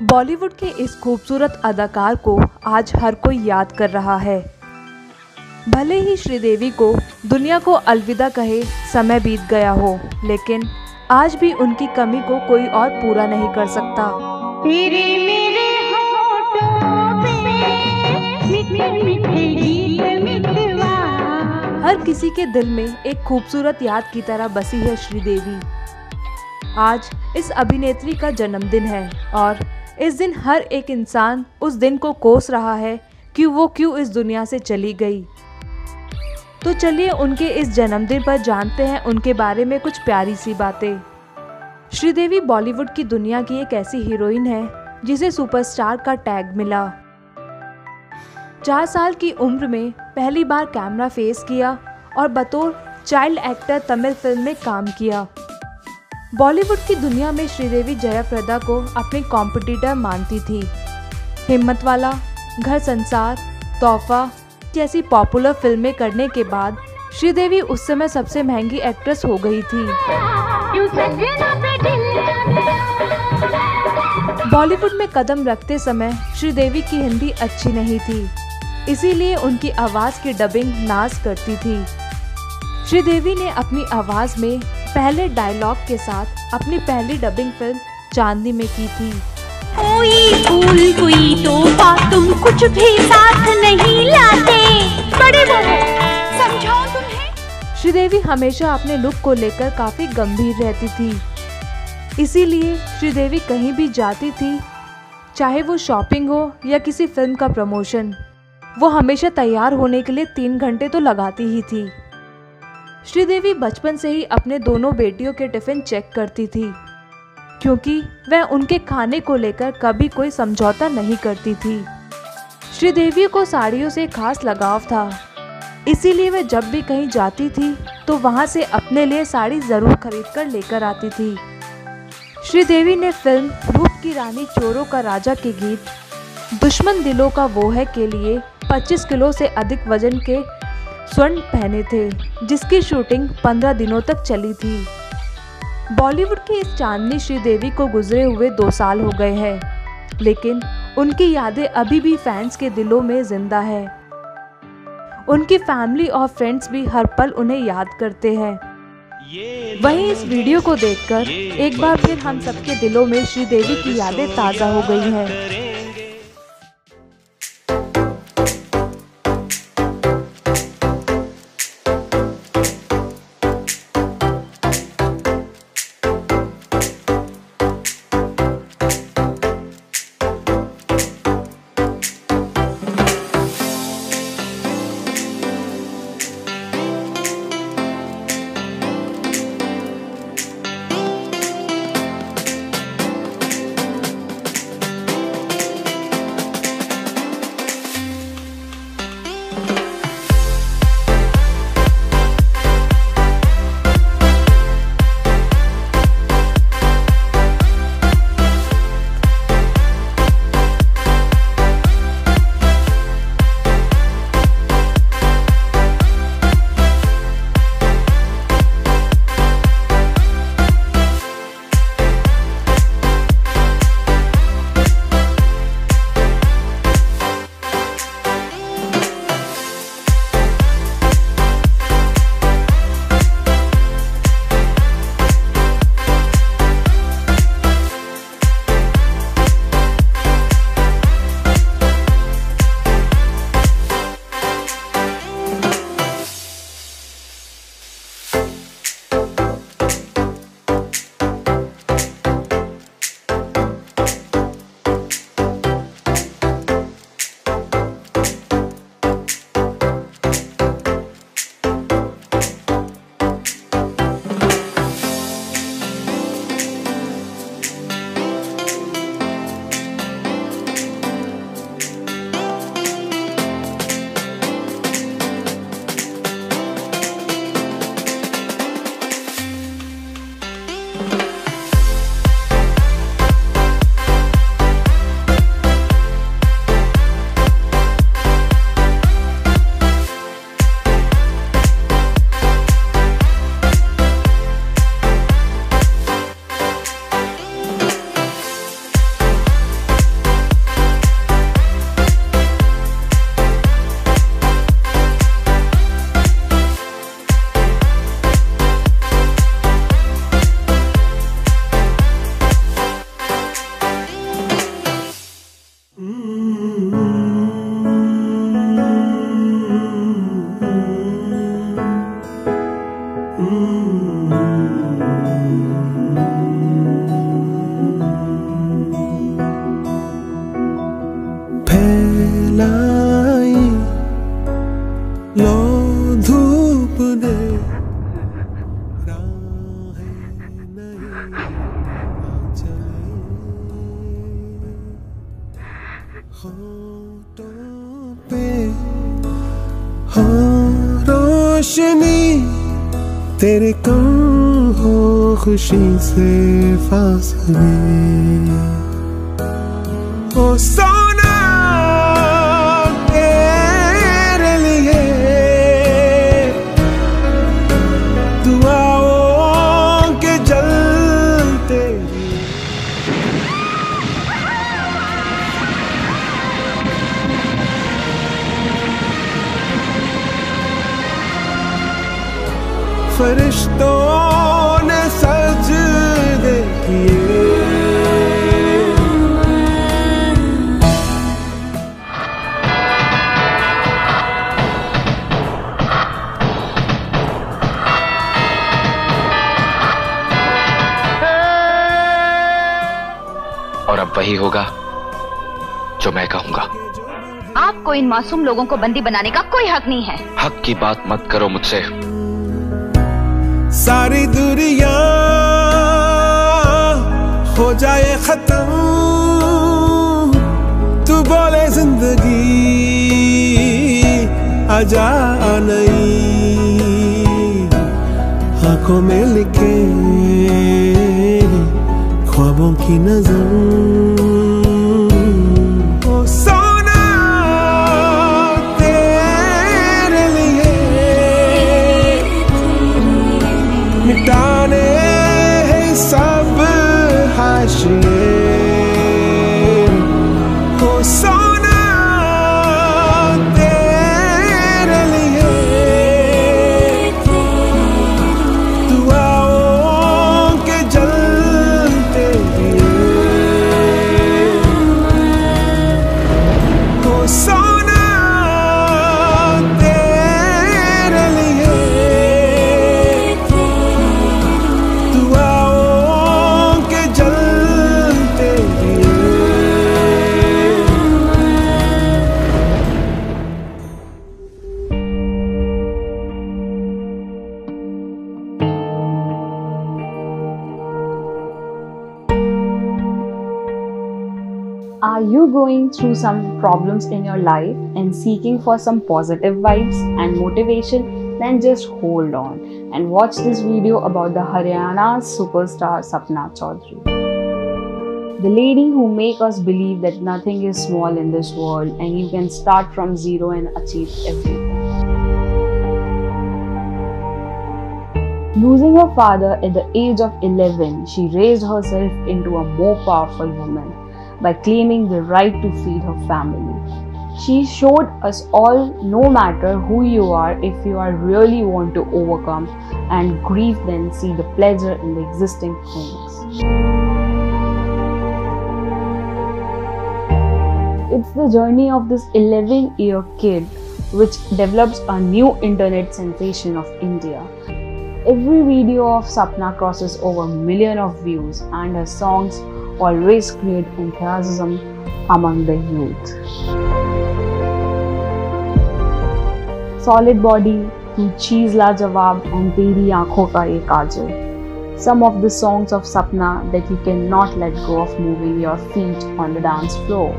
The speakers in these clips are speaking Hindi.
बॉलीवुड के इस खूबसूरत अदाकार को आज हर कोई याद कर रहा है। भले ही श्रीदेवी को दुनिया को अलविदा कहे समय बीत गया हो, लेकिन आज भी उनकी कमी को कोई और पूरा नहीं कर सकता। तेरे मेरे होठों पे मीठे मीठे गीत मितवा। हर किसी के दिल में एक खूबसूरत याद की तरह बसी है श्रीदेवी। आज इस अभिनेत्री का जन्मदिन है और इस दिन हर एक इंसान उस दिन को कोस रहा है कि वो क्यों इस दुनिया से चली गई। तो चलिए उनके इस जन्मदिन पर जानते हैं उनके बारे में कुछ प्यारी सी बातें। श्रीदेवी बॉलीवुड की दुनिया की एक ऐसी हीरोइन है जिसे सुपरस्टार का टैग मिला। 4 साल की उम्र में पहली बार कैमरा फेस किया और बतौर चाइल्ड एक्टर तमिल फिल्म में काम किया। बॉलीवुड की दुनिया में श्रीदेवी जयाप्रदा को अपनी कॉम्पिटिटर मानती थी। हिम्मत वाला, घर संसार, तोहफा जैसी पॉपुलर फिल्में करने के बाद श्रीदेवी उस समय सबसे महंगी एक्ट्रेस हो गई थी। बॉलीवुड में कदम रखते समय श्रीदेवी की हिंदी अच्छी नहीं थी, इसीलिए उनकी आवाज़ की डबिंग नाज करती थी। श्रीदेवी ने अपनी आवाज़ में पहले डायलॉग के साथ अपनी पहली डबिंग फिल्म चांदनी में की थी। कोई फूल कोई तोहफा तुम कुछ भी साथ नहीं लाते, बड़े बड़े समझाओ तुम्हें। श्रीदेवी हमेशा अपने लुक को लेकर काफ़ी गंभीर रहती थी, इसीलिए श्रीदेवी कहीं भी जाती थी, चाहे वो शॉपिंग हो या किसी फिल्म का प्रमोशन, वो हमेशा तैयार होने के लिए 3 घंटे तो लगाती ही थी। श्रीदेवी बचपन से ही अपने दोनों बेटियों के टिफिन चेक करती थी, क्योंकि वह उनके खाने को लेकर कभी कोई समझौता नहीं करती थी। श्रीदेवी को साड़ियों से खास लगाव था, इसीलिए वह जब भी कहीं जाती थी तो वहां से अपने लिए साड़ी जरूर खरीद कर लेकर आती थी। श्रीदेवी ने फिल्म रूप की रानी चोरों का राजा के गीत दुश्मन दिलों का वो है के लिए 25 किलो से अधिक वजन के स्वर्ण पहने थे, जिसकी शूटिंग 15 दिनों तक चली थी। बॉलीवुड की इस चांदनी श्रीदेवी को गुजरे हुए 2 साल हो गए हैं, लेकिन उनकी यादें अभी भी फैंस के दिलों में जिंदा है। उनकी फैमिली और फ्रेंड्स भी हर पल उन्हें याद करते हैं। वहीं इस वीडियो को देखकर एक बार फिर हम सबके दिलों में श्रीदेवी की यादें ताज़ा हो गई हैं। रोशनी तेरे कम हो खुशी से फासले ओ सोना तेरे लिए दुआओं के जलते फरिश्तों ने सजदे किए और अब वही होगा जो मैं कहूंगा। आपको इन मासूम लोगों को बंदी बनाने का कोई हक नहीं है। हक की बात मत करो मुझसे। सारी दुनिया हो जाए खत्म, तू बोले जिंदगी आजा नहीं, आंखों में लिखे ख्वाबों की नजर ओ सोना तेरे लिए मिटाने हैं सब हाशिए ओ सोना तेरे लिए दुआओं के जलते दिए ओ सोना तेरे लिए दुआओं के जलते दिए। Are you going through some problems in your life and seeking for some positive vibes and motivation? Then just hold on and watch this video about the Haryana superstar Sapna Chaudhary. The lady who makes us believe that nothing is small in this world and you can start from zero and achieve everything. Losing her father at the age of 11, she raised herself into a more powerful woman by claiming the right to feed her family. She showed us all, no matter who you are, if you are really want to overcome and grief, then see the pleasure in the existing things. It's the journey of this 11-year kid which develops a new internet sensation of India. Every video of Sapna crosses over 1 million of views and her songs always create enthusiasm among the youth. Solid Body, Tu Cheez Lajawab and Teri Aankhon Ka Ye Kajal. Some of the songs of Sapna that you cannot let go of moving your feet on the dance floor.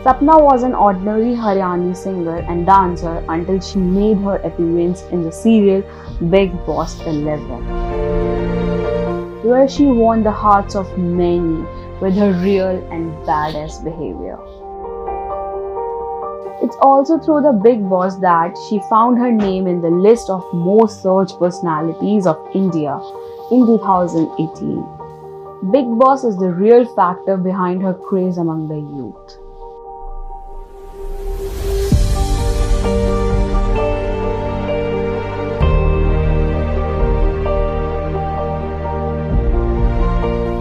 Sapna was an ordinary Haryani singer and dancer until she made her appearance in the serial Bigg Boss 11, where she won the hearts of many with her real and badass behavior. It's also through the Bigg Boss that she found her name in the list of most searched personalities of India in 2018. Bigg Boss is the real factor behind her craze among the youth.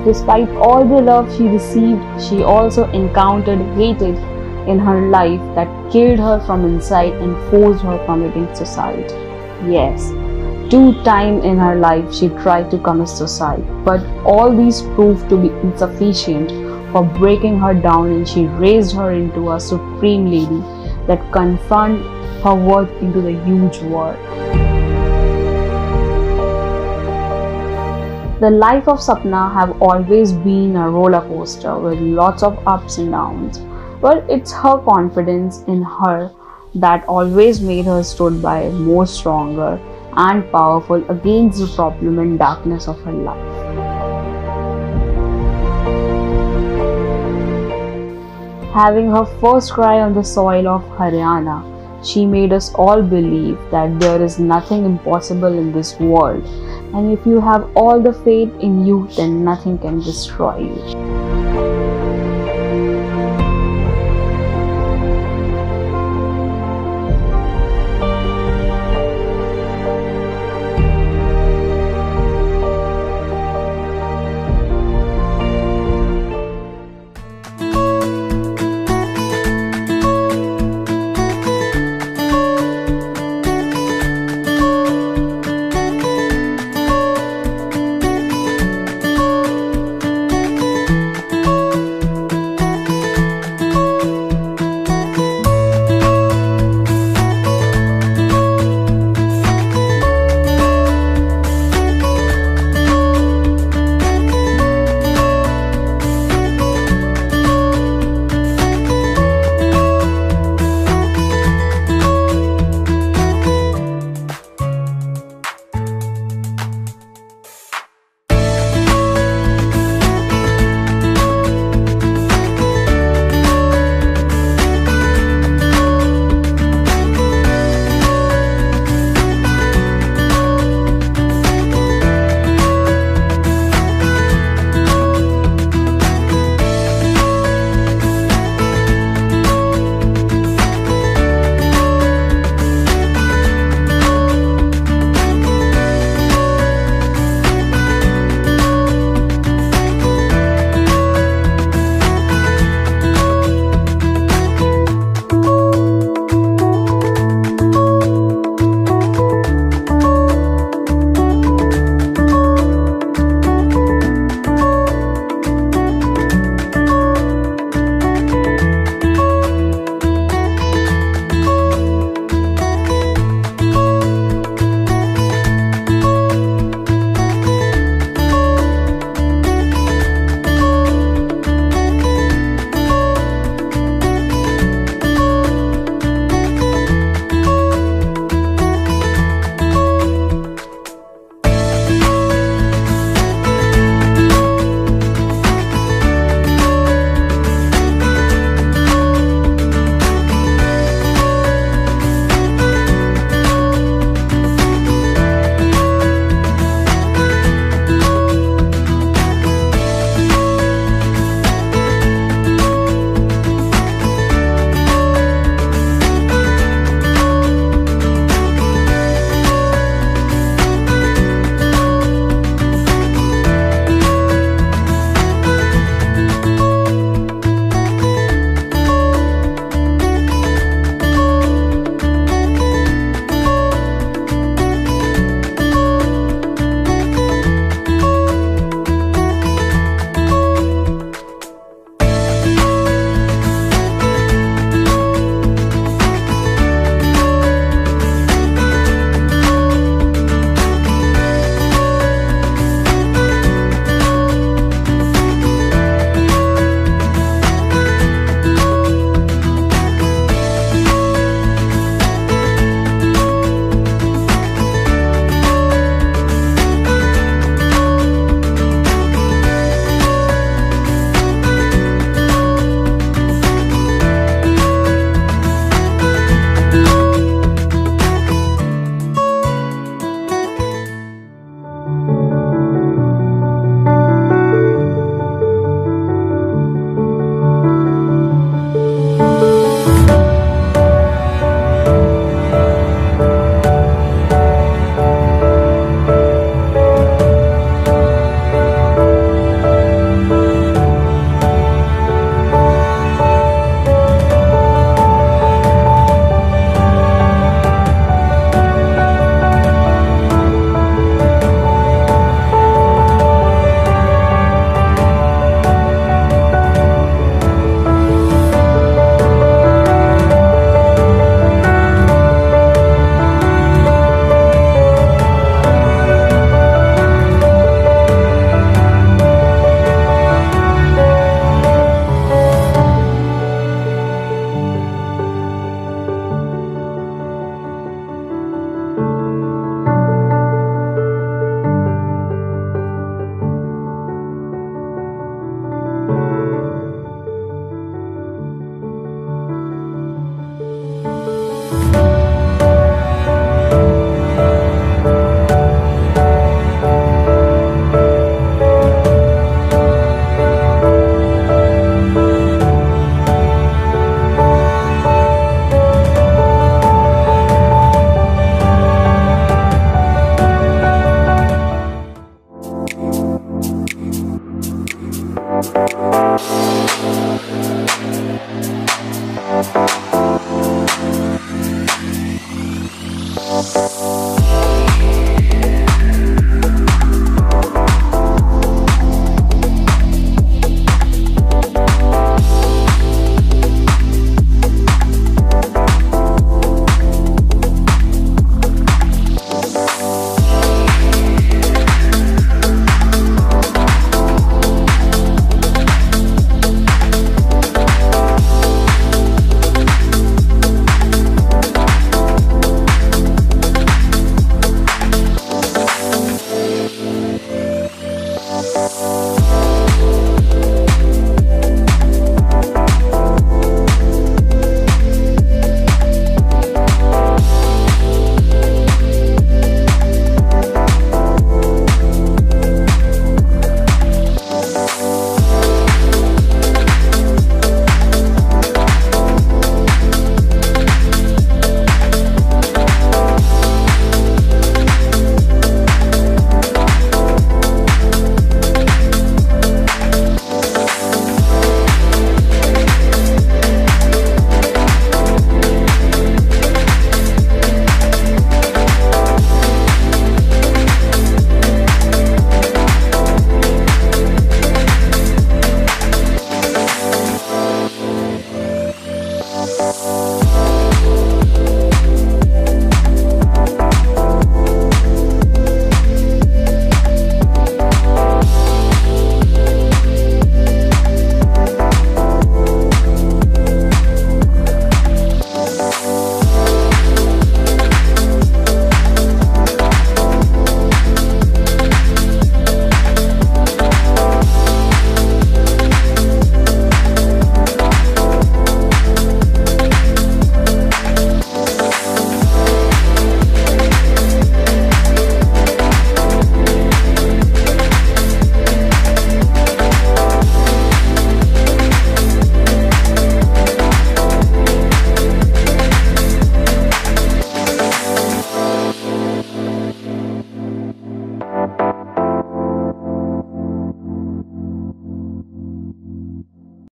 Despite all the love she received, she also encountered hatred in her life that killed her from inside and forced her committing suicide. Yes, 2 times in her life she tried to commit suicide, but all these proved to be insufficient for breaking her down, and she raised her into a supreme lady that confronted her worth into the huge world. The life of Sapna have always been a roller coaster with lots of ups and downs, but it's her confidence in her that always made her stood by more stronger and powerful against the problem and darkness of her life. Having her first cry on the soil of Haryana, she made us all believe that there is nothing impossible in this world, and if you have all the faith in you, then nothing can destroy you. है।